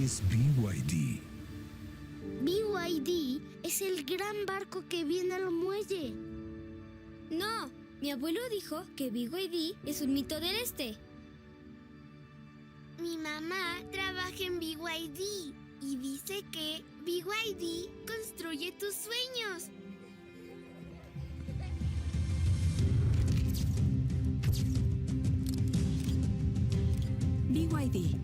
es BYD? BYD es el gran barco que viene al muelle. No, mi abuelo dijo que BYD es un mito del este. Mi mamá trabaja en BYD y dice que BYD construye tus sueños. BYD,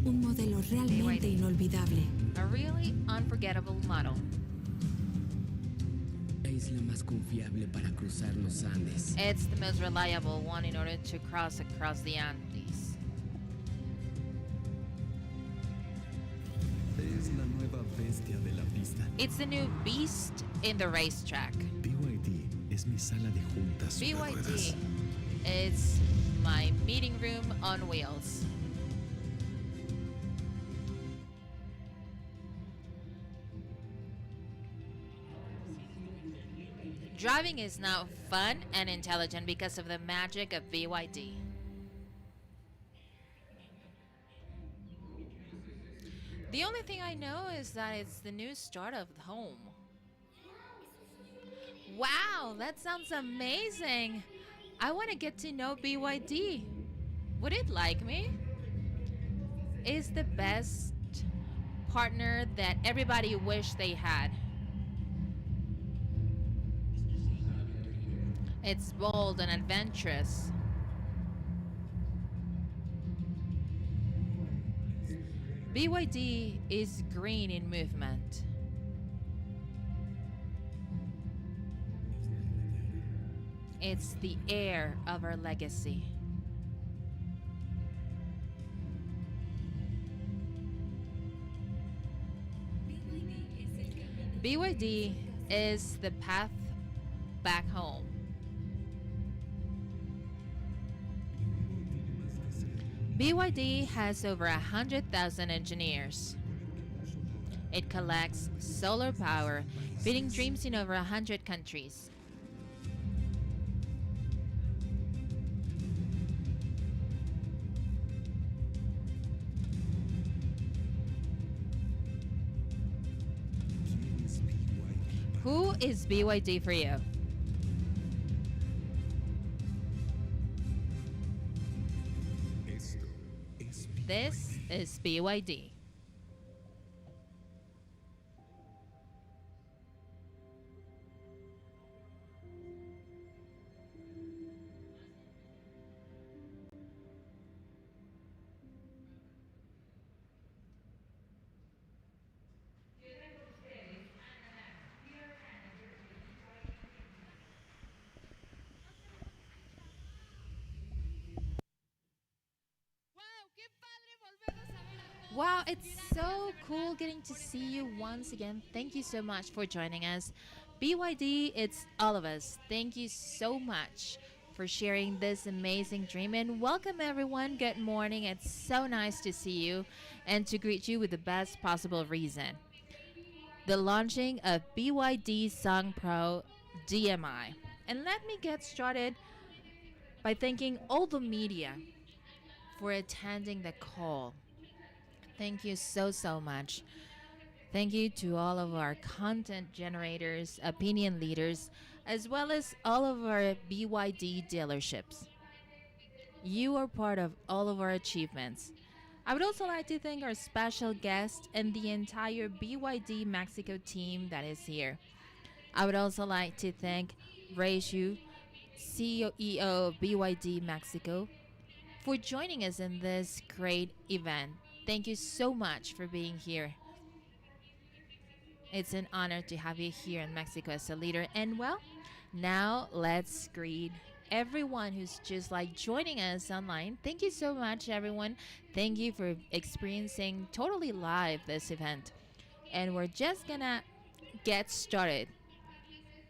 un modelo realmente BYD. inolvidable. A really unforgettable model. Es la más confiable para cruzar los Andes. It's the most reliable one in order to cross across the Andes. Es la nueva bestia de la pista. It's the new beast in the racetrack. BYD es mi sala de juntas sobre ruedas. BYD is my meeting room on wheels. Driving is now fun and intelligent because of the magic of BYD. The only thing I know is that it's the new start of home. Wow, that sounds amazing. I want to get to know BYD. Would it like me? Is the best partner that everybody wished they had. It's bold and adventurous. BYD is green in movement. It's the heir of our legacy. BYD is the path back home. BYD has over 100,000 engineers. It collects solar power, feeding dreams in over 100 countries. Who is BYD for you? This is BYD. Wow, it's so cool getting to see you once again. Thank you so much for joining us. BYD, it's all of us. Thank you so much for sharing this amazing dream. And welcome, everyone. Good morning. It's so nice to see you and to greet you with the best possible reason. The launching of BYD SONG PRO DMI. And let me get started by thanking all the media for attending the call. Thank you so much. Thank you to all of our content generators, opinion leaders, as well as all of our BYD dealerships. You are part of all of our achievements. I would also like to thank our special guest and the entire BYD Mexico team that is here. I would also like to thank Ray Xu, CEO of BYD Mexico, for joining us in this great event. Thank you so much for being here. It's an honor to have you here in Mexico as a leader. And well, now let's greet everyone who's just like joining us online. Thank you so much, everyone. Thank you for experiencing totally live this event. And we're just gonna get started.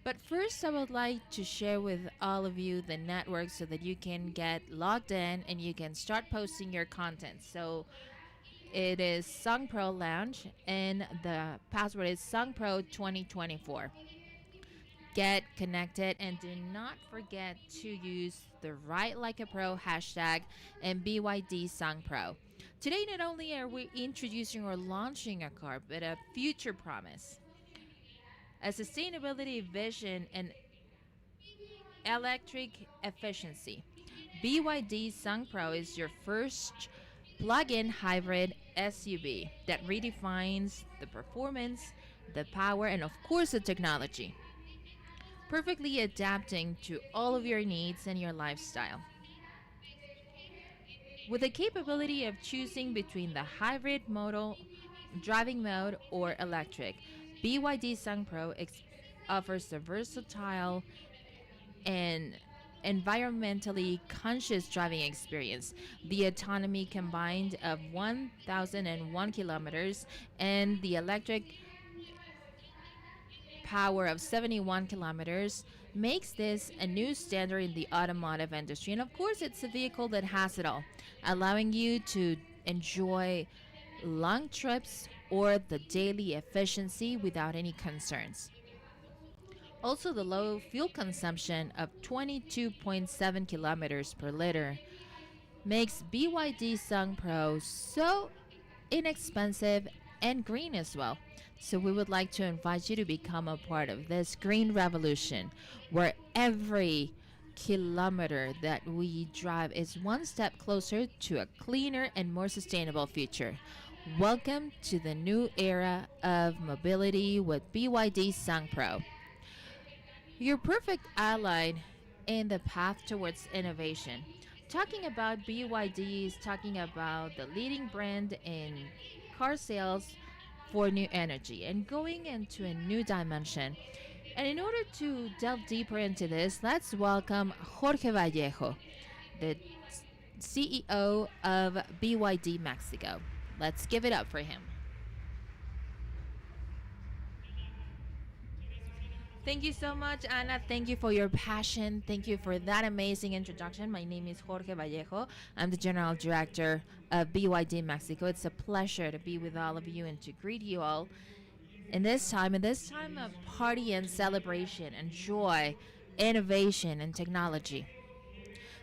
But first, I would like to share with all of you the network so that you can get logged in and you can start posting your content. So it is Song Pro Lounge, and the password is Song Pro 2024. Get connected and do not forget to use the Ride Like a Pro hashtag and BYD Song Pro. Today, not only are we introducing or launching a car, but a future promise, a sustainability vision, and electric efficiency. BYD Song Pro is your first plug-in hybrid SUV that redefines the performance, the power, and of course the technology, perfectly adapting to all of your needs and your lifestyle. With the capability of choosing between the hybrid modal driving mode or electric, BYD Sung Pro offers a versatile and environmentally conscious driving experience. The autonomy combined of 1,001 kilometers and the electric power of 71 kilometers makes this a new standard in the automotive industry. And of course, it's a vehicle that has it all, allowing you to enjoy long trips or the daily efficiency without any concerns. Also, the low fuel consumption of 22.7 kilometers per liter makes BYD Sung Pro so inexpensive and green as well. So we would like to invite you to become a part of this green revolution where every kilometer that we drive is one step closer to a cleaner and more sustainable future. Welcome to the new era of mobility with BYD Sung Pro, your perfect ally in the path towards innovation. Talking about BYD is talking about the leading brand in car sales for new energy and going into a new dimension. And in order to delve deeper into this, let's welcome Jorge Vallejo, the CEO of BYD Mexico. Let's give it up for him. Thank you so much, Ana. Thank you for your passion. Thank you for that amazing introduction. My name is Jorge Vallejo. I'm the General Director of BYD Mexico. It's a pleasure to be with all of you and to greet you all in this time of party and celebration and joy, innovation and technology.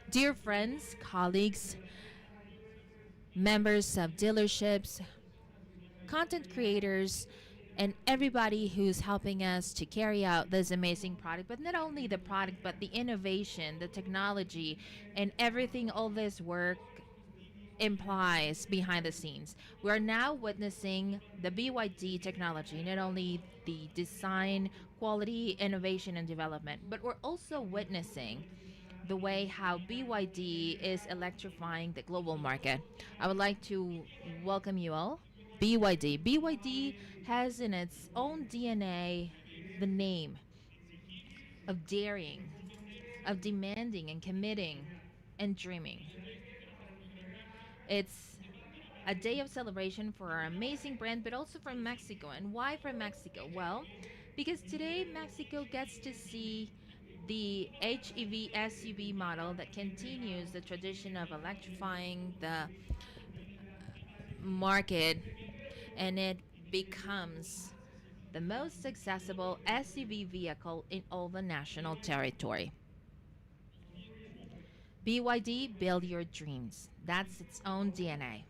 Dear friends, colleagues, members of dealerships, content creators, and everybody who's helping us to carry out this amazing product, but not only the product, but the innovation, the technology, and everything all this work implies behind the scenes. We're now witnessing the BYD technology, not only the design, quality, innovation, and development, but we're also witnessing the way how BYD is electrifying the global market. I would like to welcome you all. BYD. BYD has in its own DNA the name of daring, of demanding and committing and dreaming. It's a day of celebration for our amazing brand, but also for Mexico. And why for Mexico? Well, because today Mexico gets to see the HEV SUV model that continues the tradition of electrifying the market, and it becomes the most accessible SUV vehicle in all the national territory. BYD, build your dreams. That's its own DNA.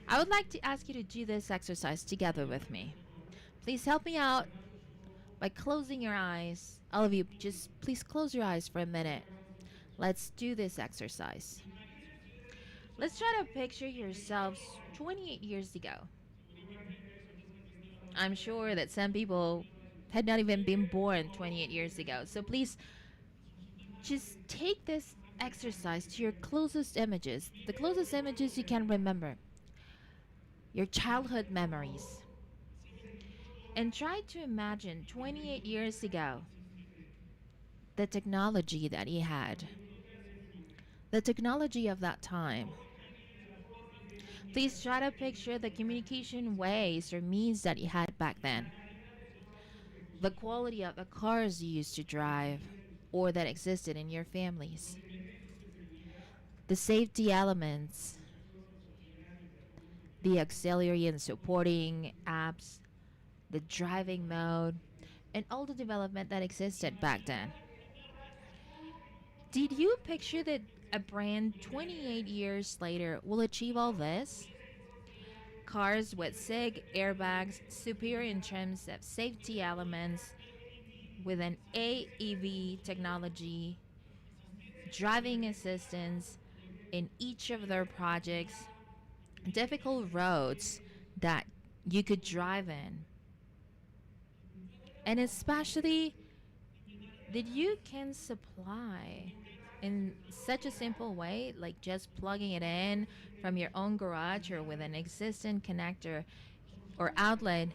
I would like to ask you to do this exercise together with me. Please help me out by closing your eyes. All of you, just please close your eyes for a minute. Let's do this exercise. Let's try to picture yourselves 28 years ago. I'm sure that some people had not even been born 28 years ago. So please just take this exercise to your closest images, the closest images you can remember, your childhood memories. And try to imagine 28 years ago the technology that he had, the technology of that time. Please try to picture the communication ways or means that you had back then, the quality of the cars you used to drive or that existed in your families, the safety elements, the auxiliary and supporting apps, the driving mode, and all the development that existed back then. Did you picture that a brand 28 years later will achieve all this? Cars with SIG airbags, superior in terms of safety elements, with an AEV technology, driving assistance in each of their projects, difficult roads that you could drive in. And especially that you can supply in such a simple way, like just plugging it in from your own garage or with an existing connector or outlet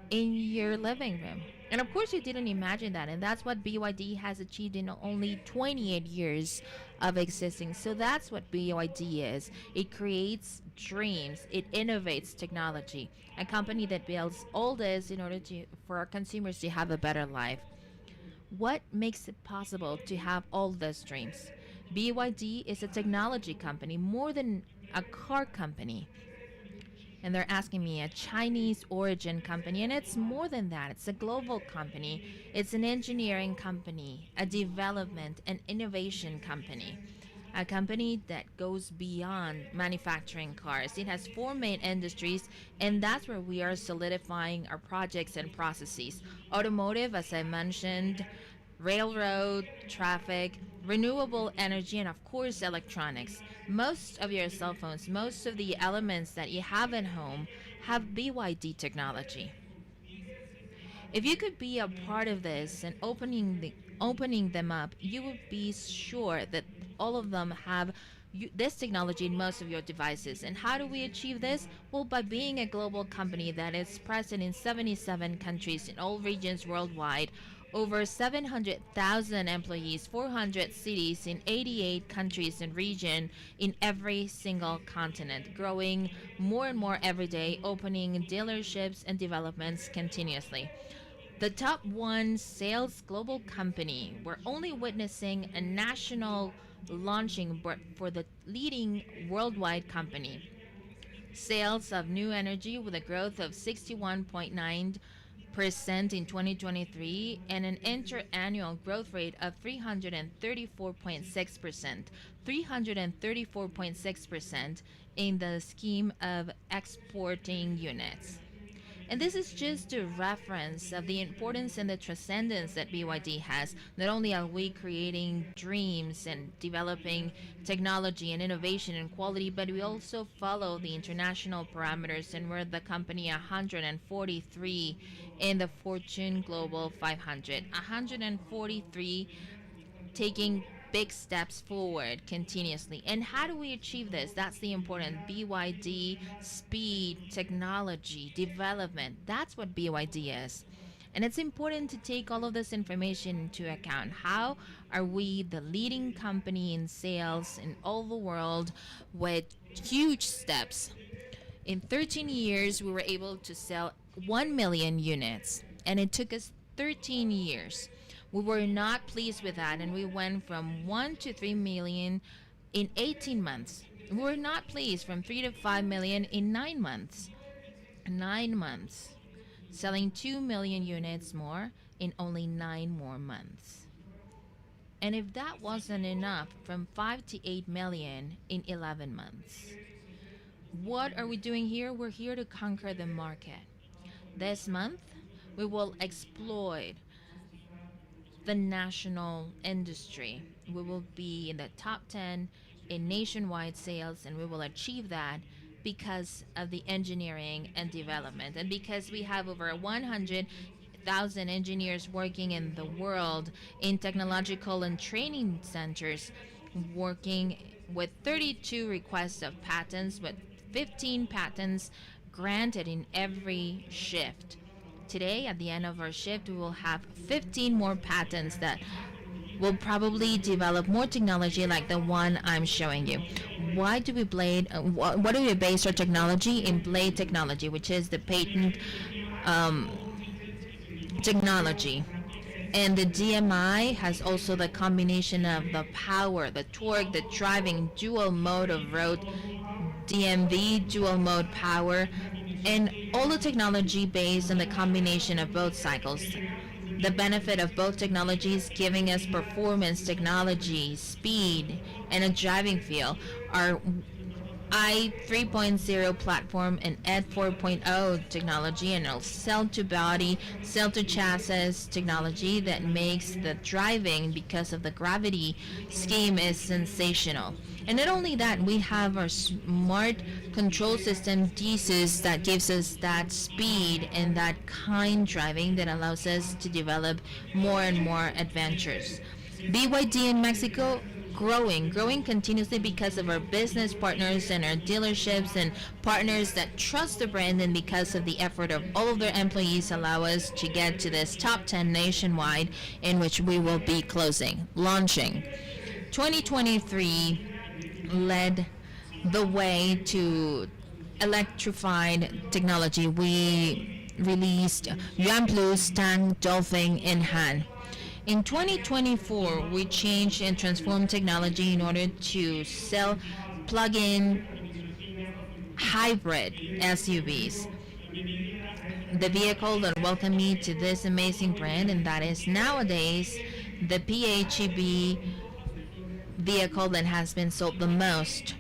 in your living room. And of course, you didn't imagine that. And that's what BYD has achieved in only 28 years of existing. So that's what BYD is. It creates dreams, it innovates technology. A company that builds all this in order for our consumers to have a better life. What makes it possible to have all those dreams? BYD is a technology company more than a car company. And they're asking me a Chinese origin company, and it's more than that. It's a global company. It's an engineering company, a development and innovation company, a company that goes beyond manufacturing cars. It has four main industries, and that's where we are solidifying our projects and processes. Automotive, as I mentioned, railroad, traffic, renewable energy, and of course electronics. Most of your cell phones, most of the elements that you have at home have BYD technology. If you could be a part of this and opening them up, you would be sure that all of them have this technology in most of your devices. And how do we achieve this? Well, by being a global company that is present in 77 countries in all regions worldwide, over 700,000 employees, 400 cities in 88 countries and region in every single continent, growing more and more every day, opening dealerships and developments continuously. The top one sales global company. We're only witnessing a national launching for the leading worldwide company. Sales of new energy with a growth of 61.9% in 2023 and an inter-annual growth rate of 334.6%. 334.6% in the scheme of exporting units. And this is just a reference of the importance and the transcendence that BYD has. Not only are we creating dreams and developing technology and innovation and quality, but we also follow the international parameters, and we're the company 143 in the Fortune Global 500. 143 taking big steps forward continuously. And how do we achieve this? That's the important BYD speed, technology, development. That's what BYD is. And it's important to take all of this information into account. How are we the leading company in sales in all the world with huge steps? In 13 years, we were able to sell 1 million units, and it took us 13 years. We were not pleased with that, and we went from 1 to 3 million in 18 months. We were not pleased from 3 to 5 million in 9 months. 9 months. Selling 2 million units more in only 9 more months. And if that wasn't enough, from 5 to 8 million in 11 months. What are we doing here? We're here to conquer the market. This month, we will exploit the national industry. We will be in the top 10 in nationwide sales, and we will achieve that because of the engineering and development, and because we have over 100,000 engineers working in the world in technological and training centers, working with 32 requests of patents, with 15 patents granted in every shift. Today, at the end of our shift, we will have 15 more patents that will probably develop more technology like the one I'm showing you. Why do we what do we base our technology in blade technology, which is the patent technology? And the DMI has also the combination of the power, the torque, the driving, dual mode of road, DMV, dual mode power, and all the technology based on the combination of both cycles. the benefit of both technologies, giving us performance, technology, speed, and a driving feel. Our I 3.0 platform and Ed 4.0 technology and our cell-to-body, cell-to-chassis technology that makes the driving because of the gravity scheme is sensational. And not only that, we have our smart control system DSys that gives us that speed and that kind driving that allows us to develop more and more adventures. BYD in Mexico growing continuously because of our business partners and our dealerships and partners that trust the brand, and because of the effort of all of their employees allow us to get to this top 10 nationwide, in which we will be launching. 2023 led the way to electrified technology. We released Yuan Plus, Tang, Dolphin, and Han. In 2024, we changed and transformed technology in order to sell plug-in hybrid SUVs. The vehicle that welcomed me to this amazing brand, and that is nowadays the PHEV vehicle that has been sold the most.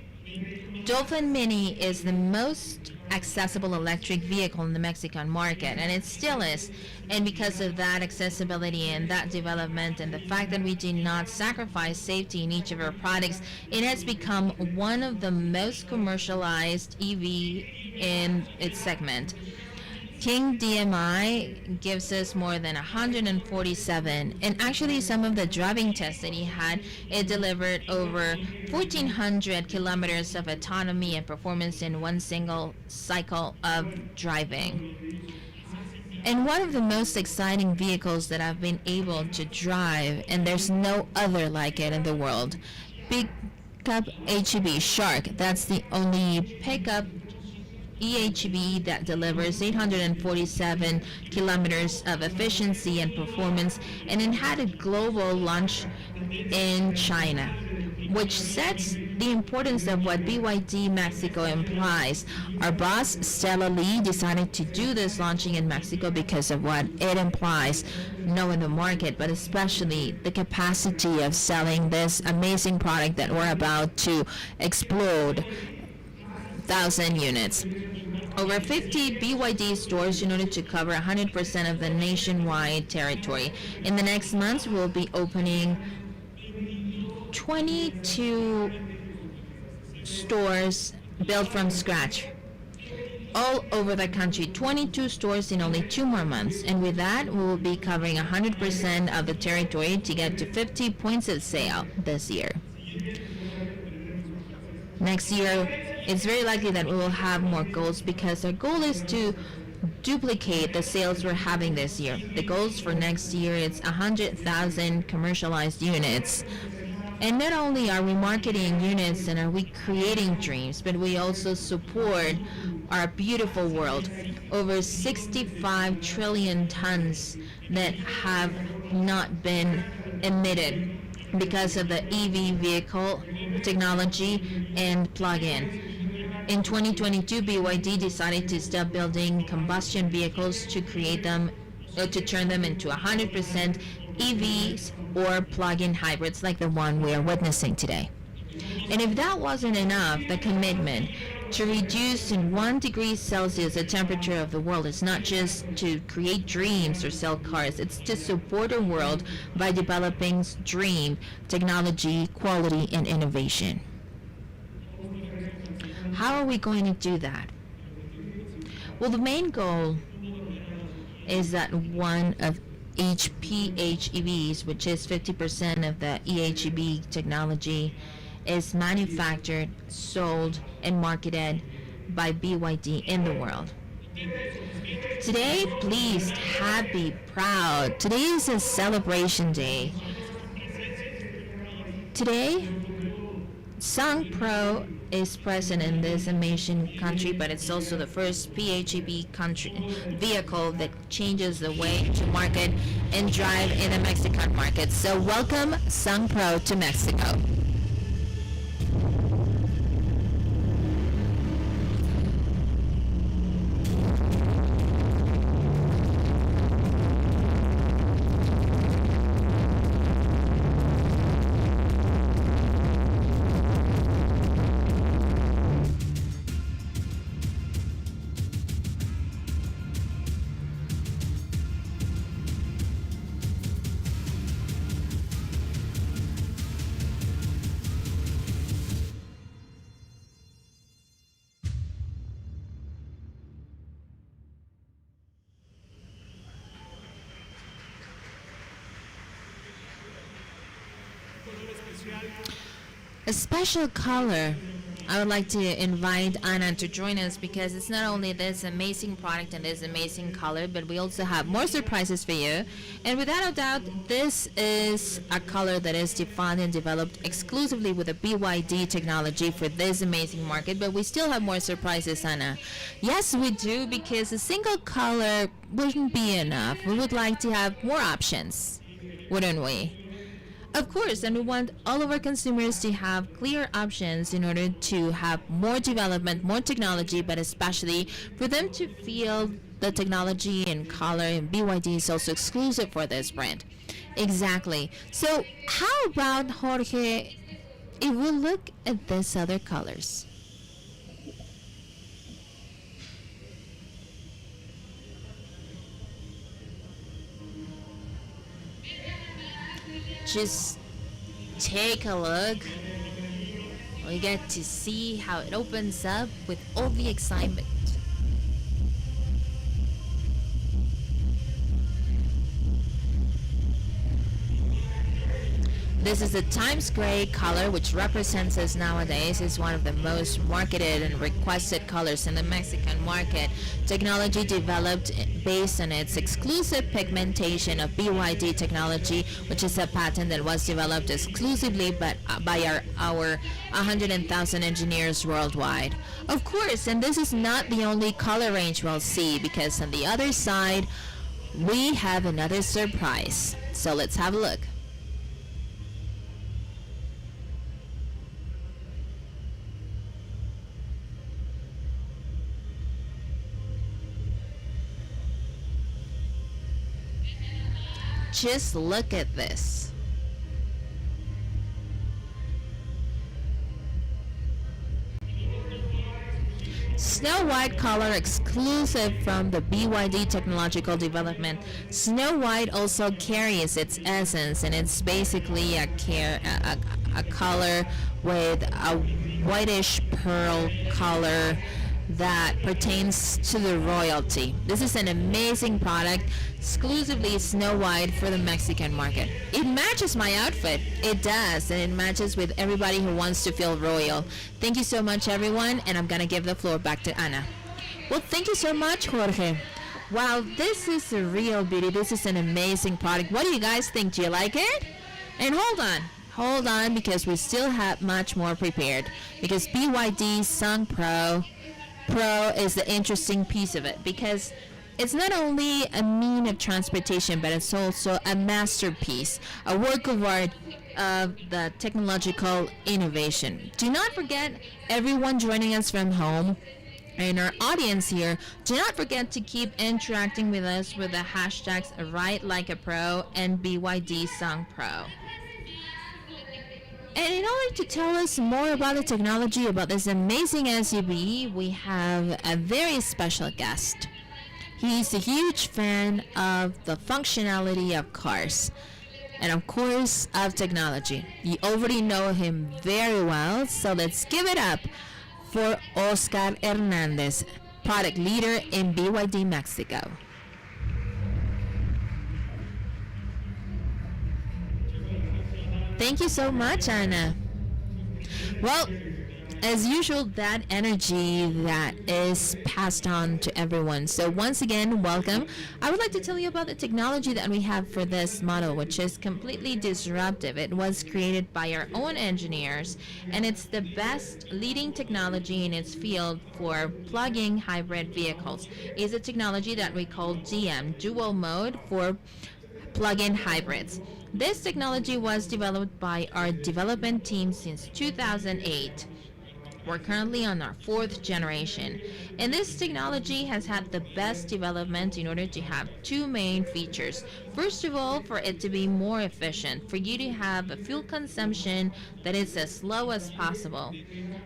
Dolphin Mini is the most accessible electric vehicle in the Mexican market, and it still is. And because of that accessibility and that development and the fact that we did not sacrifice safety in each of our products, it has become one of the most commercialized EV in its segment. King DMI gives us more than 147, and actually some of the driving tests that he had, it delivered over 1,400 kilometers of autonomy and performance in one single cycle of driving. And one of the most exciting vehicles that I've been able to drive, and there's no other like it in the world, pickup HEV Shark. That's the only pickup EHV that delivers 847 kilometers of efficiency and performance, and it had a global launch in China, which sets the importance of what BYD Mexico implies. Our boss, Stella Lee, decided to do this launching in Mexico because of what it implies, knowing the market, but especially the capacity of selling this amazing product that we're about to explode 1,000 units. Over 50 BYD stores in order to cover 100% of the nationwide territory. In the next months, we'll be opening 22 stores built from scratch all over the country. 22 stores in only 2 more months, and with that we will be covering 100% of the territory to get to 50 points of sale this year. Next year it's very likely that we will have more goals, because our goal is to duplicate the sales we're having this year. The goals for next year, it's 100,000 commercialized units. And not only are we marketing units and are we creating dreams, but we also support our beautiful world. Over 65 trillion tons that have not been emitted because of the EV vehicle technology and plug-in. In 2022, BYD decided to stop building combustion vehicles to create them, to turn them into 100% EVs or plug-in hybrids like the one we are witnessing today. And if that wasn't enough, the commitment to reduce in 1 degree Celsius the temperature of the world is not just to create dreams or sell cars, it's to support a world by developing dream, technology, quality, and innovation. How are we going to do that? Well, the main goal is that one of each PHEVs, which is 50% of the EHEV technology, is manufactured, sold, and marketed by BYD in the world. Today, pleased, happy, proud. Today is a celebration day. Today, Song Pro is present in this amazing country, but it's also the first PHEV vehicle that changes the way to market and drive in the Mexican market. So welcome Song Pro to Mexico. A special color. I would like to invite Anna to join us because it's not only this amazing product and this amazing color, but we also have more surprises for you. And without a doubt, this is a color that is defined and developed exclusively with the BYD technology for this amazing market, but we still have more surprises, Anna. Yes, we do, because a single color wouldn't be enough. We would like to have more options, wouldn't we? Of course, and we want all of our consumers to have clear options in order to have more development, more technology, but especially for them to feel the technology and color, and BYD is also exclusive for this brand. Exactly. So how about, Jorge, if we look at these other colors? Just take a look. We get to see how it opens up with all the excitement. This is the Times Gray color, which represents us nowadays. It's one of the most marketed and requested colors in the Mexican market. Technology developed based on its exclusive pigmentation of BYD technology, which is a patent that was developed exclusively by our 100,000 engineers worldwide. Of course, and this is not the only color range we'll see, because on the other side, we have another surprise. So let's have a look. Just look at this. Snow White color exclusive from the BYD technological development. Snow White also carries its essence, and it's basically a color with a whitish pearl color that pertains to the royalty. This is an amazing product, exclusively Snow White for the Mexican market. It matches my outfit. It does, and it matches with everybody who wants to feel royal. Thank you so much, everyone, and I'm gonna give the floor back to Anna. Well, thank you so much, Jorge. Wow, this is a real beauty. This is an amazing product. What do you guys think? Do you like it? And hold on, because we still have much more prepared, because BYD SONG Pro is the interesting piece of it, because it's not only a mean of transportation, but it's also a masterpiece, a work of art of the technological innovation. Do not forget, everyone joining us from home and our audience here, do not forget to keep interacting with us with the hashtags RideLikeAPro and BYD SONG Pro. And in order to tell us more about the technology, about this amazing SUV, we have a very special guest. He's a huge fan of the functionality of cars, and of course of technology. You already know him very well, so let's give it up for Oscar Hernandez, product leader in BYD Mexico. Thank you so much, Anna. Well, as usual, that energy that is passed on to everyone. So once again, welcome. I would like to tell you about the technology that we have for this model, which is completely disruptive. It was created by our own engineers, and it's the best leading technology in its field for plug-in hybrid vehicles. It's a technology that we call DM, dual mode for plug-in hybrids. This technology was developed by our development team since 2008. We're currently on our 4th generation, and this technology has had the best development in order to have two main features. First of all, for it to be more efficient, for you to have a fuel consumption that is as low as possible,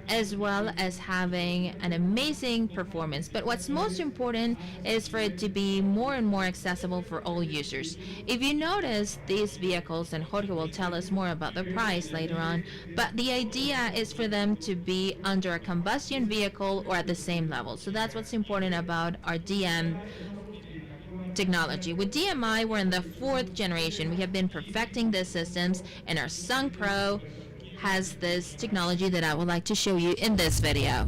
as well as having an amazing performance. But what's most important is for it to be more and more accessible for all users. If you notice these vehicles, and Jorge will tell us more about the price later on, but the idea is for them to be under a combustion vehicle or at the same level. So that's what's important about our DM technology. With DMI, we're in the 4th generation. We have been perfecting the systems, and our SONG Pro has this technology that I would like to show you in this video.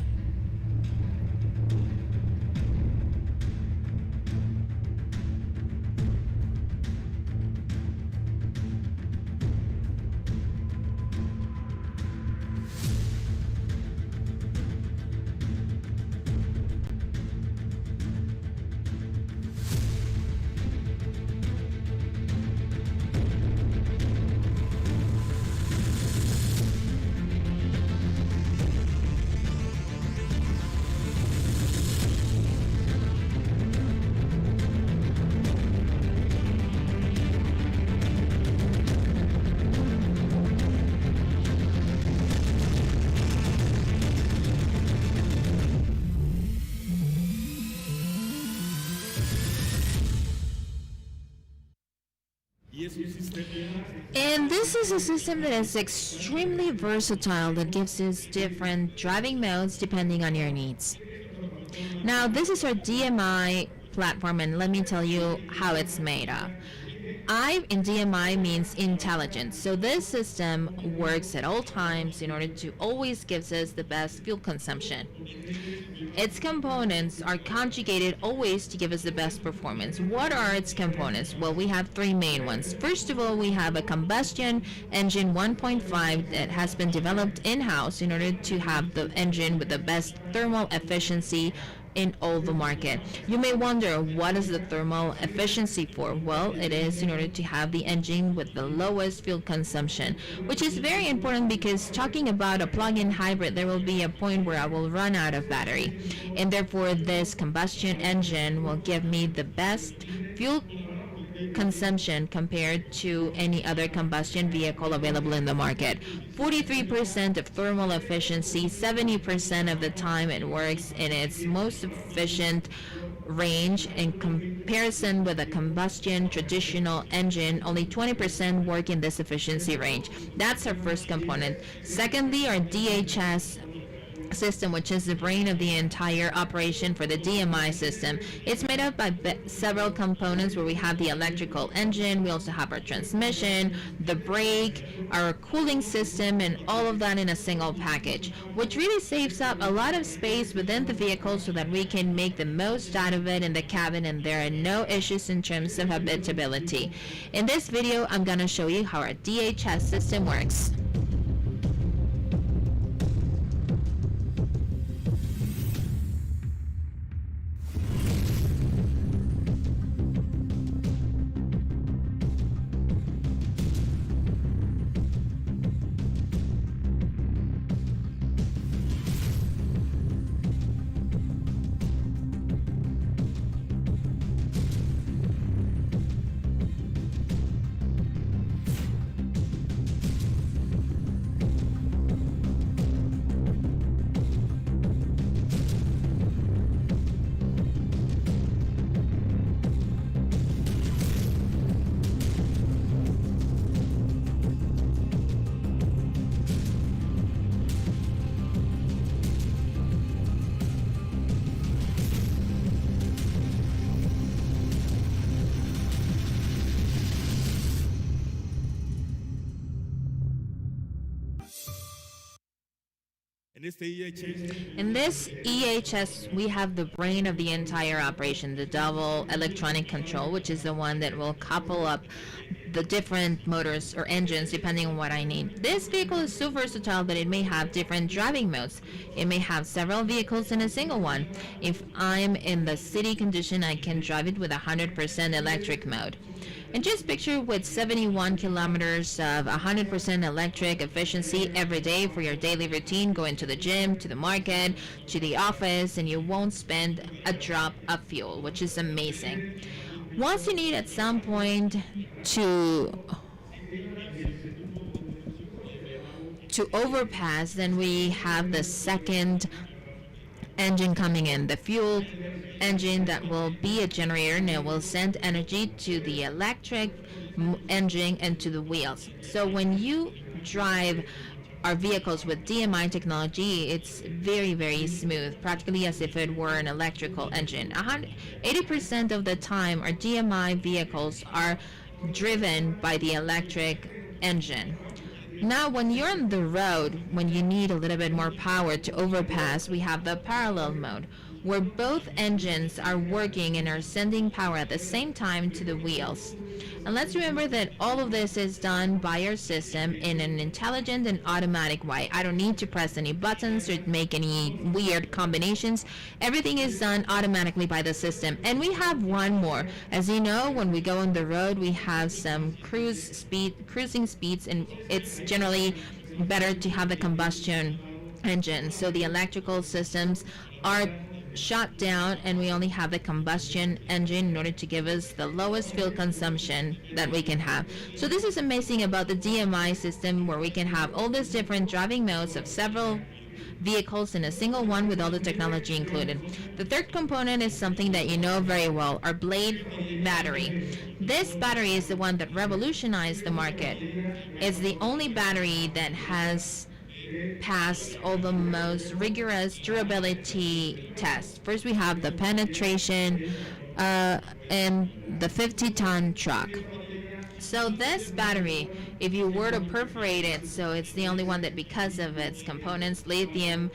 And this is a system that is extremely versatile, that gives us different driving modes depending on your needs. Now, this is our DMI platform, and let me tell you how it's made of. I in DMI means intelligence. So this system works at all times in order to always gives us the best fuel consumption. Its components are conjugated always to give us the best performance. What are its components? Well, we have three main ones. First of all, we have a combustion engine 1.5 that has been developed in-house in order to have the engine with the best thermal efficiency in all the market. You may wonder, what is the thermal efficiency for? Well, it is in order to have the engine with the lowest fuel consumption, which is very important because talking about a plug-in hybrid, there will be a point where I will run out of battery, and therefore this combustion engine will give me the best fuel consumption compared to any other combustion vehicle available in the market. 43% of thermal efficiency, 70% of the time it works in its most efficient range. In comparison with a combustion traditional engine, only 20% work in this efficiency range. That's our first component. Secondly, our DHS system, which is the brain of the entire operation for the DMI system. It's made up by several components, where we have the electrical engine, we also have our transmission, the brake, our cooling system, and all of that in a single package, which really saves up a lot of space within the vehicle so that we can make the most out of it in the cabin, and there are no issues in terms of habitability. In this video, I'm going to show you how our DHS system works. In this EHS, we have the brain of the entire operation, the double electronic control, which is the one that will couple up the different motors or engines depending on what I need. This vehicle is so versatile that it may have different driving modes. It may have several vehicles in a single one. If I'm in the city condition, I can drive it with 100% electric mode. And just picture with 71 kilometers of 100% electric efficiency every day for your daily routine, going to the gym, to the market, to the office, and you won't spend a drop of fuel, which is amazing. Once you need at some point to overpass, then we have the second engine coming in, the fuel engine that will be a generator, and it will send energy to the electric engine and to the wheels. So when you drive our vehicles with DMI technology, it's very, very smooth, practically as if it were an electrical engine. 80% of the time, our DMI vehicles are driven by the electric engine. Now, when you're on the road, when you need a little bit more power to overpass, we have the parallel mode, where both engines are working and are sending power at the same time to the wheels. And let's remember that all of this is done by our system in an intelligent and automatic way. I don't need to press any buttons or make any weird combinations. Everything is done automatically by the system. And we have one more. As you know, when we go on the road, we have some cruising speeds, and it's generally better to have the combustion engine. So the electrical systems are shut down, and we only have the combustion engine in order to give us the lowest fuel consumption that we can have. So this is amazing about the DMI system, where we can have all these different driving modes of several vehicles in a single one with all the technology included. The third component is something that you know very well, our blade battery. This battery is the one that revolutionized the market. It's the only battery that has passed all the most rigorous durability tests. First, we have the penetration and the 50-ton truck. So this battery, if you were to perforate it, so it's the only one that, because of its components, lithium,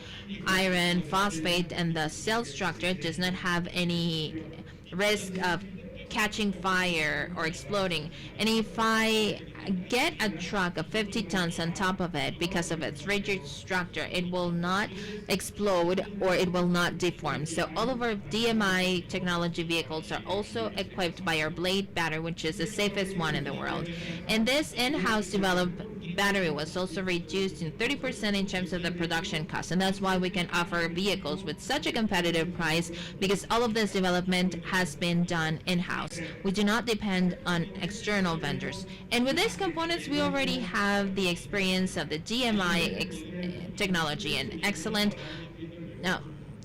iron, phosphate, and the cell structure, does not have any risk of catching fire or exploding. And if I get a truck of 50 tons on top of it, because of its rigid structure, it will not explode or it will not deform. So all of our DMI technology vehicles are also equipped by our blade battery, which is the safest one in the world. And this in-house developed battery was also reduced in 30% in terms of the production cost, and that's why we can offer vehicles with such a competitive price, because all of this development has been done in-house. We do not depend on external vendors. And with these components, we already have the experience of the DMI technology and excellent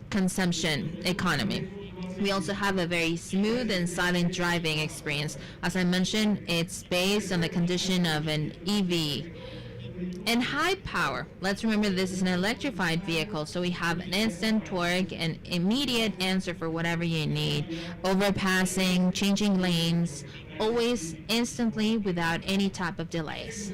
consumption economy. We also have a very smooth and silent driving experience. As I mentioned, it's based on the condition of an EV. And high power. Let's remember this is an electrified vehicle, so we have an instant torque and immediate answer for whatever you need. Overpassing, changing lanes, always instantly without any type of delays.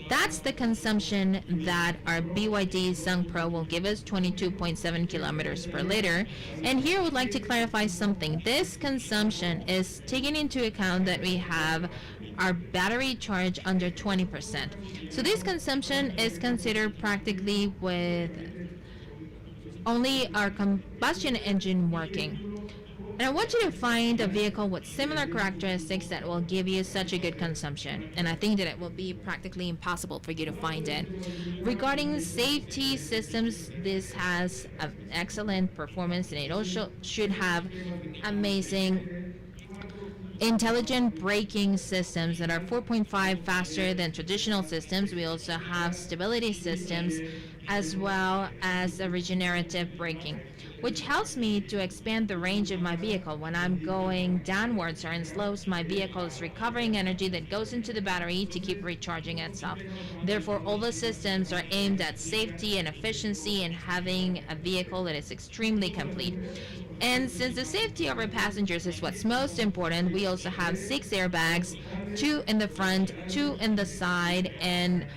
That's the consumption that our BYD SONG PRO will give us, 22.7 kilometers per liter. And here I would like to clarify something. This consumption is taking into account that we have our battery charge under 20%. So this consumption is considered practically with only our combustion engine working. And I want you to find a vehicle with similar characteristics that will give you such a good consumption. And I think that it will be practically impossible for you to find it. Regarding safety systems, this has an excellent performance, and it also should have amazing intelligent braking systems that are 4.5 faster than traditional systems. We also have stability systems as well as a regenerative braking, which helps me to expand the range of my vehicle. When I'm going downwards or in slopes, my vehicle is recovering energy that goes into the battery to keep recharging itself. Therefore, all the systems are aimed at safety and efficiency and having a vehicle that is extremely complete. And since the safety of our passengers is what's most important, we also have 6 airbags, 2 in the front, 2 in the side, and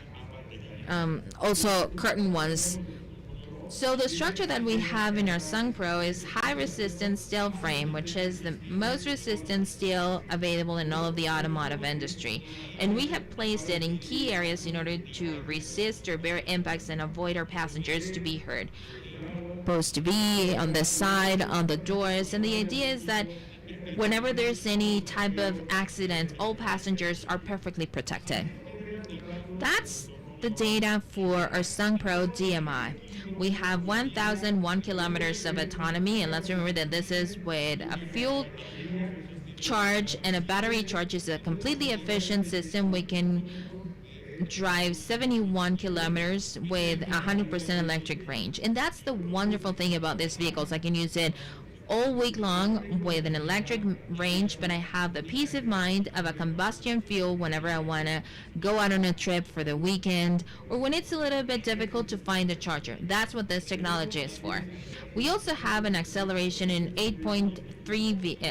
also curtain ones. So the structure that we have in our SONG PRO is high resistance steel frame, which is the most resistant steel available in all of the automotive industry. And we have placed it in key areas in order to resist or bear impacts and avoid our passengers to be hurt. Supposed to be on the side, on the doors, and the idea is that whenever there's any type of accident, all passengers are perfectly protected. That's the data for our SONG PRO DMI. We have 1,001 kilometers of autonomy, and let's remember that this is with a fuel charge and a battery charge. Is a completely efficient system. We can drive 71 kilometers with 100% electric range, and that's the wonderful thing about these vehicles. I can use it all week long with an electric range, but I have the peace of mind of a combustion fuel whenever I want to go out on a trip for the weekend or when it's a little bit difficult to find a charger. That's what this technology is for. We also have an acceleration in 8.3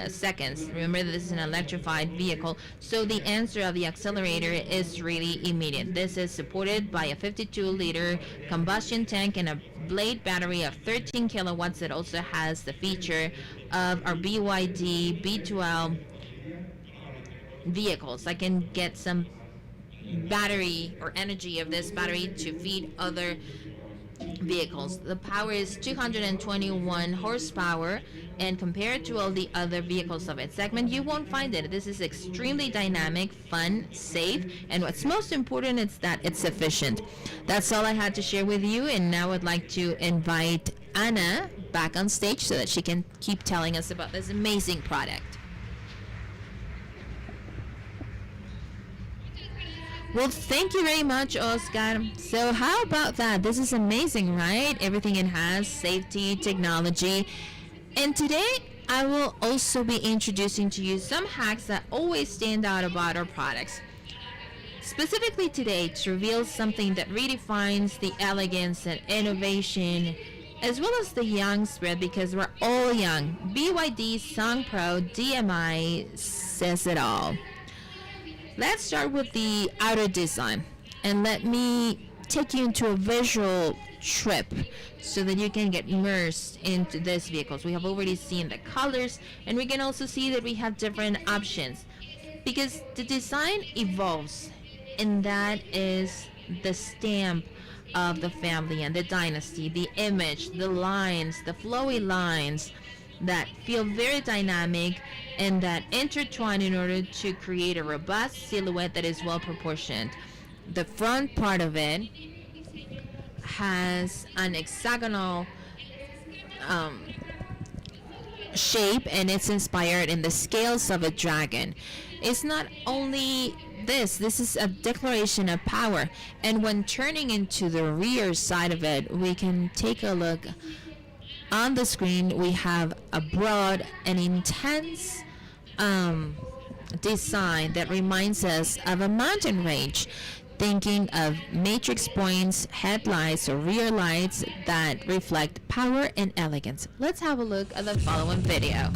seconds. Remember, this is an electrified vehicle, so the answer of the accelerator is really immediate. This is supported by a 52-liter combustion tank and a blade battery of 13 kilowatts. It also has the feature of our BYD B12 vehicles. I can get some battery or energy of this battery to feed other vehicles. The power is 221 horsepower, and compared to all the other vehicles of its segment, you won't find it. This is extremely dynamic, fun, safe, and what's most important is that it's efficient. That's all I had to share with you, and now I'd like to invite Anna back on stage so that she can keep telling us about this amazing product. Well, thank you very much, Oscar. So how about that? This is amazing, right? Everything it has, safety, technology. And today, I will also be introducing to you some hacks that always stand out about our products. Specifically today, to reveal something that redefines the elegance and innovation, as well as the young spirit, because we're all young. BYD Song Pro DMI says it all. Let's start with the outer design, and let me take you into a visual trip so that you can get immersed into these vehicles. We have already seen the colors, and we can also see that we have different options because the design evolves, and that is the stamp of the family and the dynasty, the image, the lines, the flowy lines that feel very dynamic and that intertwine in order to create a robust silhouette that is well proportioned. The front part of it has an hexagonal shape, and it's inspired in the scales of a dragon. It's not only this is a declaration of power, and when turning into the rear side of it, we can take a look. On the screen, we have a broad and intense design that reminds us of a mountain range, thinking of matrix points, headlights, or rear lights that reflect power and elegance. Let's have a look at the following video.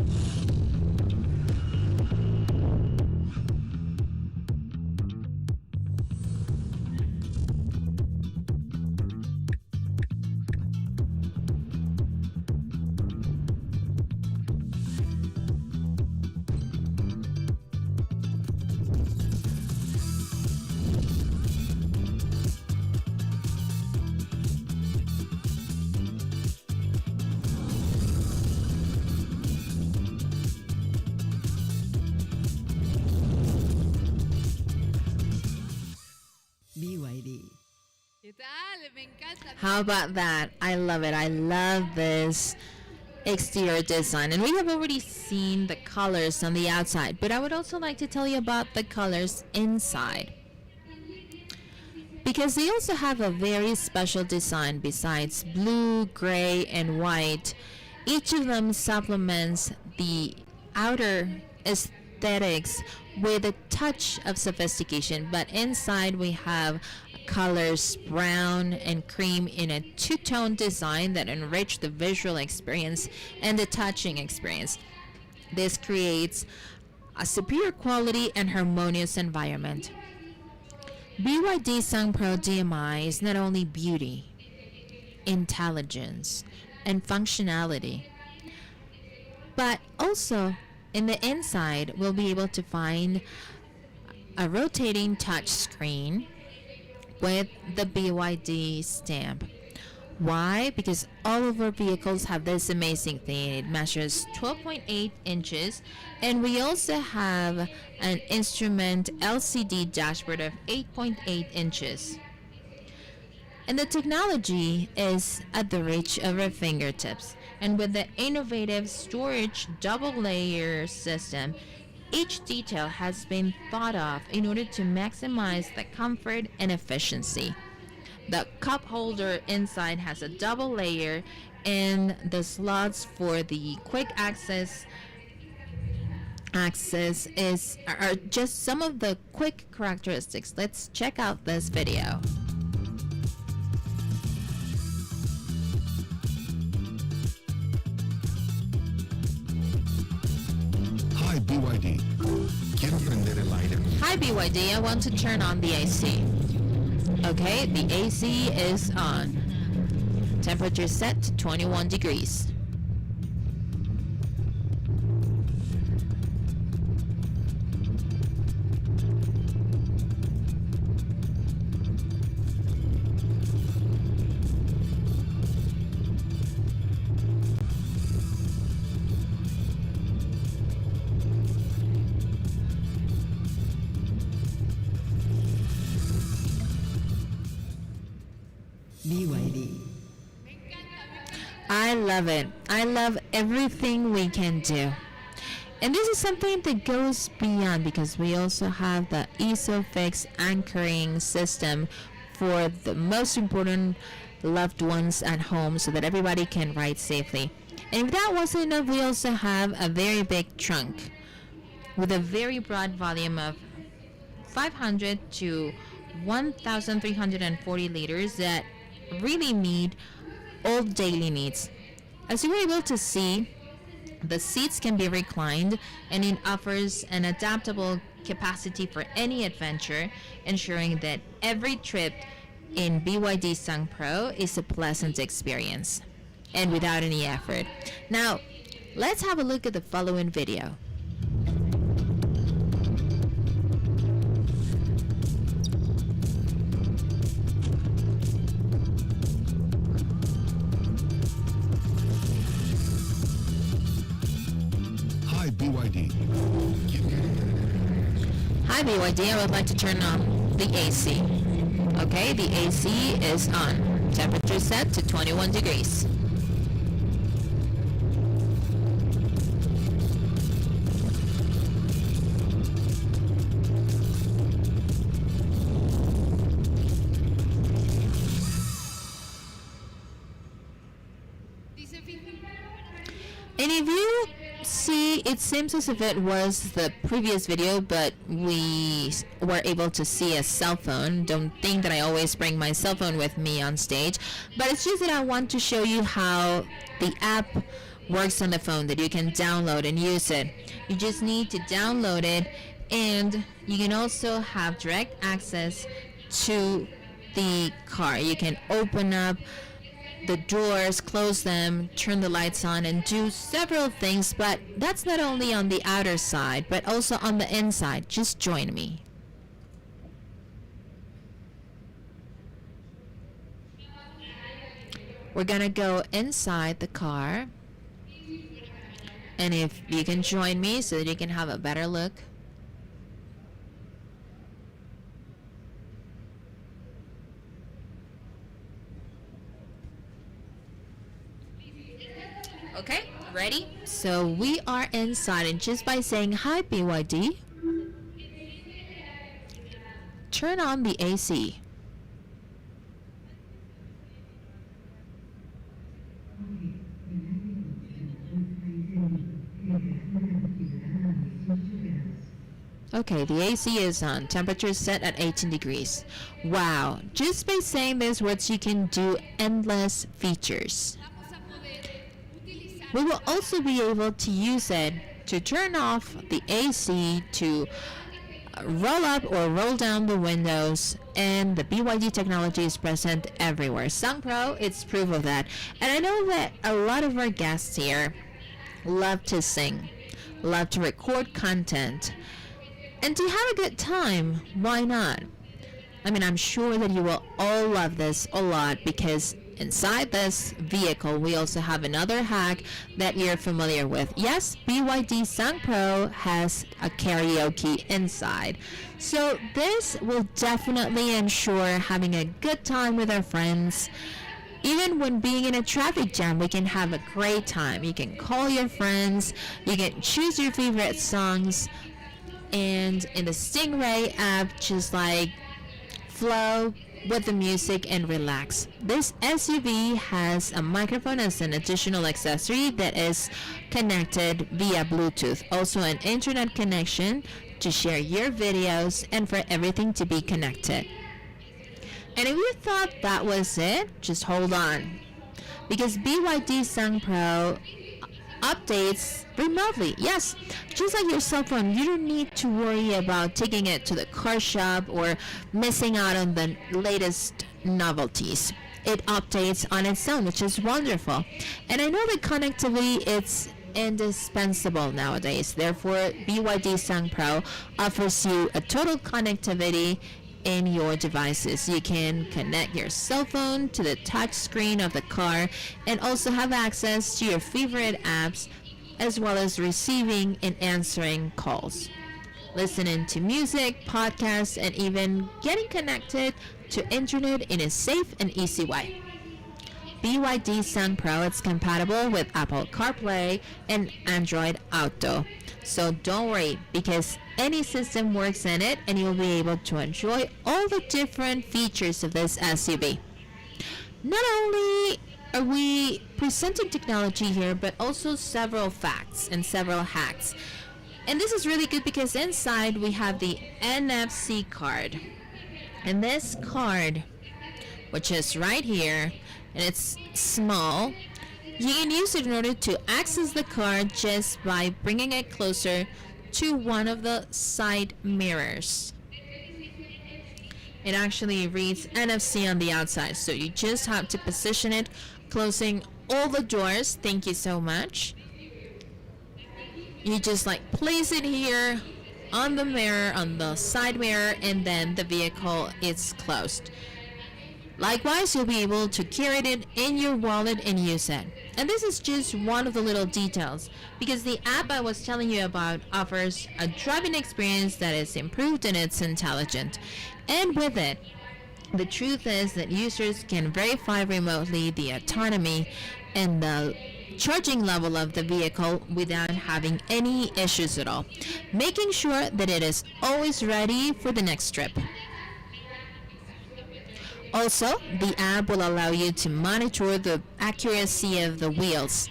BYD. How about that? I love it. I love this exterior design, and we have already seen the colors on the outside, but I would also like to tell you about the colors inside, because they also have a very special design. Besides blue, gray, and white, each of them supplements the outer aesthetics with a touch of sophistication, but inside we have colors brown and cream in a two-tone design that enrich the visual experience and the touching experience. This creates a superior quality and harmonious environment. BYD Song Pro DMI is not only beauty, intelligence, and functionality, but also in the inside we'll be able to find a rotating touch screen with the BYD stamp. Why? Because all of our vehicles have this amazing thing. It measures 12.8 inches, and we also have an instrument LCD dashboard of 8.8 inches. And the technology is at the reach of our fingertips. And with the innovative storage double layer system, each detail has been thought of in order to maximize the comfort and efficiency. The cup holder inside has a double layer, and the slots for the quick access are just some of the quick characteristics. Let's check out this video. Hi BYD. Quiero prender el aire. Hi BYD, I want to turn on the AC. Okay, the AC is on. Temperature set to 21 degrees. BYD. I love it. I love everything we can do. And this is something that goes beyond because we also have the ISOFIX anchoring system for the most important loved ones at home so that everybody can ride safely. And if that wasn't enough, we also have a very big trunk with a very broad volume of 500 to 1,340 liters that really meet all daily needs. As you were able to see, the seats can be reclined and it offers an adaptable capacity for any adventure, ensuring that every trip in BYD Song Pro is a pleasant experience and without any effort. Now, let's have a look at the following video. Hi BYD. Hi BYD, I would like to turn on the AC. Okay, the AC is on. Temperature set to 21 degrees. And if you see, it seems as if it was the previous video, but we were able to see a cell phone. Don't think that I always bring my cell phone with me on stage, but it's just that I want to show you how the app works on the phone, that you can download and use it. You just need to download it, and you can also have direct access to the car. You can open up the doors, close them, turn the lights on, and do several things, but that's not only on the outer side, but also on the inside. Just join me. We're gonna go inside the car, and if you can join me so that you can have a better look. Okay, ready? So we are inside, and just by saying hi BYD, turn on the AC. Okay, the AC is on. Temperature set at 18 degrees. Wow, just by saying these words you can do endless features. We will also be able to use it to turn off the AC, to roll up or roll down the windows, and the BYD technology is present everywhere. Song Pro, it's proof of that. And I know that a lot of our guests here love to sing, love to record content, and to have a good time. Why not? I mean, I'm sure that you will all love this a lot, because inside this vehicle we also have another hack that you're familiar with. Yes, BYD Song Pro has a karaoke inside, so this will definitely ensure having a good time with our friends. Even when being in a traffic jam, we can have a great time. You can call your friends, you can choose your favorite songs, and in the Stingray app, just like flow with the music and relax. This SUV has a microphone as an additional accessory that is connected via Bluetooth. Also an internet connection to share your videos and for everything to be connected. And if you thought that was it, just hold on, because BYD Song Pro updates remotely. Yes, just like your cell phone, you don't need to worry about taking it to the car shop or missing out on the latest novelties. It updates on its own, which is wonderful. And I know that connectivity is indispensable nowadays. Therefore, BYD Song Pro offers you a total connectivity in your devices. You can connect your cell phone to the touch screen of the car and also have access to your favorite apps, as well as receiving and answering calls, listening to music, podcasts, and even getting connected to internet in a safe and easy way. BYD Song Pro is compatible with Apple CarPlay and Android Auto. So don't worry, because any system works in it and you'll be able to enjoy all the different features of this SUV. Not only are we presenting technology here, but also several facts and several hacks. And this is really good because inside we have the NFC card. And this card, which is right here, and it's small, you can use it in order to access the car just by bringing it closer to one of the side mirrors. It actually reads NFC on the outside, so you just have to position it, closing all the doors. Thank you so much. You just place it here on the mirror, on the side mirror, and then the vehicle is closed. Likewise, you'll be able to carry it in your wallet and use it. And this is just one of the little details, because the app I was telling you about offers a driving experience that is improved and it's intelligent. And with it, the truth is that users can verify remotely the autonomy and the charging level of the vehicle without having any issues at all, making sure that it is always ready for the next trip. Also, the app will allow you to monitor the accuracy of the wheels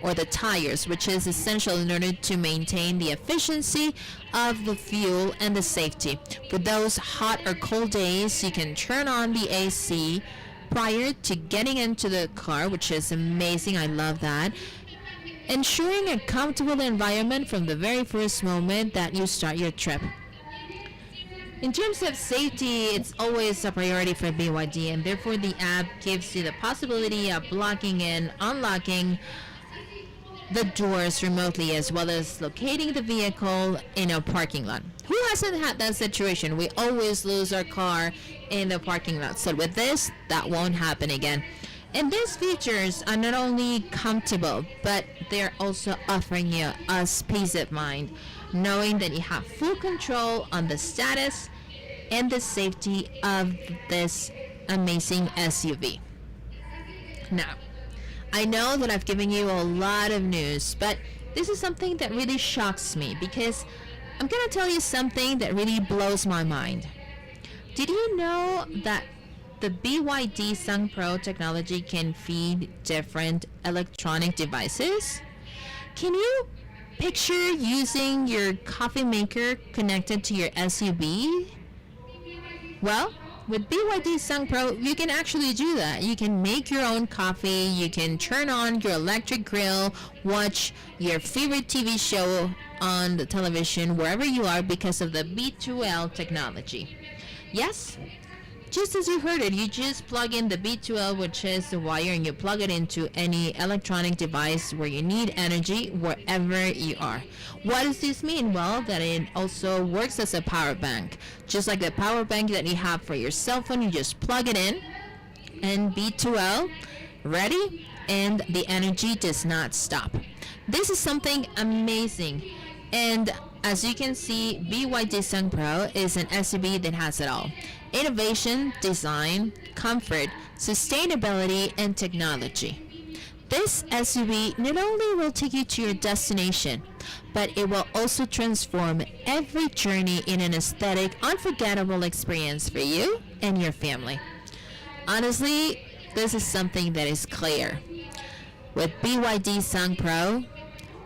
or the tires, which is essential in order to maintain the efficiency of the fuel and the safety. For those hot or cold days, you can turn on the AC prior to getting into the car, which is amazing. I love that. Ensuring a comfortable environment from the very first moment that you start your trip. In terms of safety, it's always a priority for BYD, and therefore the app gives you the possibility of locking and unlocking the doors remotely, as well as locating the vehicle in a parking lot. Who hasn't had that situation? We always lose our car in the parking lot. So with this, that won't happen again. And these features are not only comfortable, but they're also offering you a peace of mind, knowing that you have full control on the status and the safety of this amazing SUV. Now, I know that I've given you a lot of news, but this is something that really shocks me, because I'm going to tell you something that really blows my mind. Did you know that the BYD Song Pro technology can feed different electronic devices? Can you picture using your coffee maker connected to your SUV? Well, with BYD Song Pro, you can actually do that. You can make your own coffee, you can turn on your electric grill, watch your favorite TV show on the television wherever you are because of the B2L technology. Yes, just as you heard it, you just plug in the B2L, which is the wire, and you plug it into any electronic device where you need energy wherever you are. What does this mean? Well, that it also works as a power bank. Just like the power bank that you have for your cell phone, you just plug it in, and B2L, ready, and the energy does not stop. This is something amazing. And as you can see, BYD Song Pro is an SUV that has it all. Innovation, design, comfort, sustainability, and technology. This SUV not only will take you to your destination, but it will also transform every journey in an aesthetic, unforgettable experience for you and your family. Honestly, this is something that is clear. With BYD Song Pro,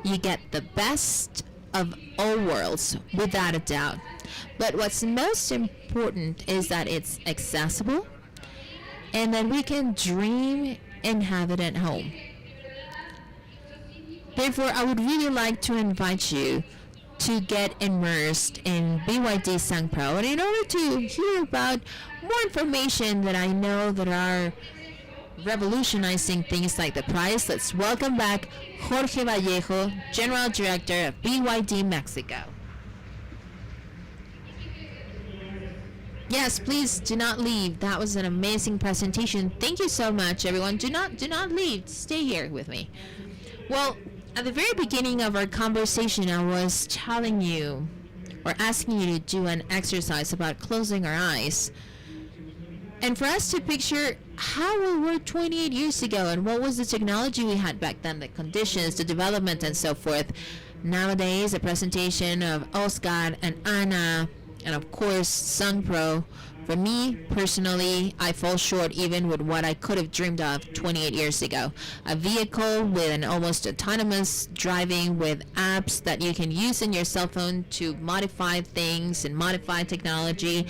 you get the best of all worlds, without a doubt. But what's most important is that it's accessible and that we can dream and have it at home. Therefore, I would really like to invite you to get immersed in BYD SONG PRO. And in order to hear about more information that I know that are revolutionizing things like the price, let's welcome back Jorge Vallejo, General Director of BYD Mexico. Yes, please do not leave. That was an amazing presentation. Thank you so much, everyone. Do not leave. Stay here with me. Well, at the very beginning of our conversation, I was telling you or asking you to do an exercise about closing our eyes. And for us to picture how we were 28 years ago and what was the technology we had back then, the conditions, the development, and so forth. Nowadays, a presentation of Oscar and Anna, and of course, SONG PRO. For me, personally, I fall short even with what I could have dreamed of 28 years ago. A vehicle with an almost autonomous driving with apps that you can use in your cell phone to modify things and modify technology.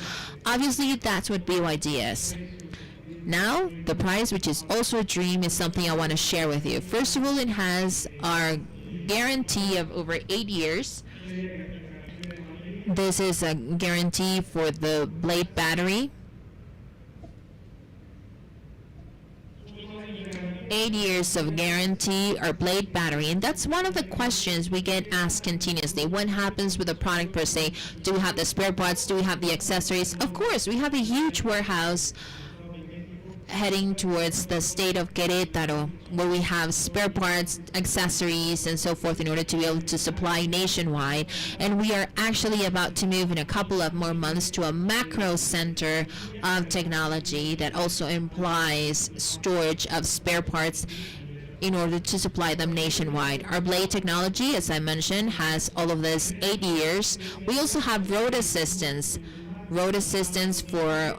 Obviously, that's what BYD is. Now, the price, which is also a dream, is something I want to share with you. First of all, it has our guarantee of over 8 years. This is a guarantee for the blade battery. 8 years of guarantee or blade battery, and that's one of the questions we get asked continuously. What happens with the product per se? Do we have the spare parts? Do we have the accessories? Of course, we have a huge warehouse heading towards the state of Querétaro, where we have spare parts, accessories, and so forth in order to be able to supply nationwide. And we are actually about to move in a couple of more months to a macro center of technology that also implies storage of spare parts in order to supply them nationwide. Our blade technology, as I mentioned, has all of this 8 years. We also have road assistance for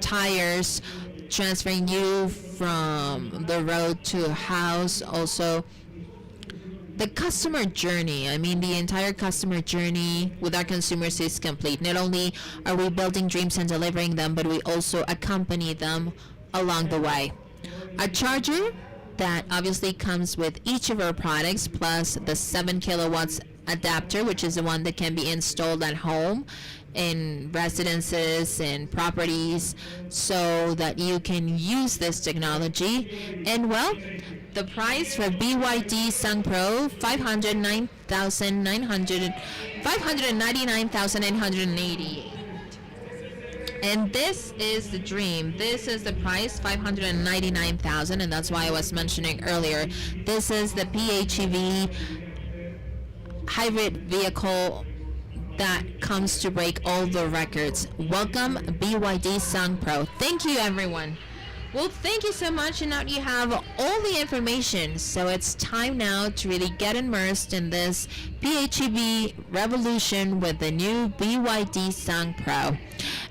tires, transferring you from the road to a house. Also, the customer journey, the entire customer journey with our consumers is complete. Not only are we building dreams and delivering them, but we also accompany them along the way. A charger that obviously comes with each of our products, plus the 7 kilowatts adapter, which is the one that can be installed at home in residences and properties, so that you can use this technology. And well, the price for BYD SONG PRO, $599,888. And this is the dream. This is the price, $599,000, and that's why I was mentioning earlier. This is the PHEV hybrid vehicle that comes to break all the records. Welcome, BYD SONG PRO. Thank you, everyone. Well, thank you so much, and now you have all the information. So it's time now to really get immersed in this PHEV revolution with the new BYD SONG PRO.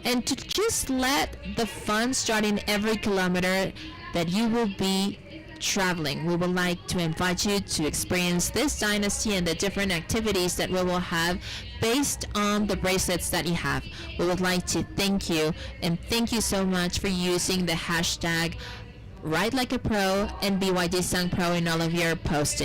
And to just let the fun start in every kilometer that you will be traveling, we would like to invite you to experience this dynasty and the different activities that we will have based on the bracelets that you have. We would like to thank you, and thank you so much for using the hashtag Ride Like a Pro and BYD SONG PRO in all of your posting.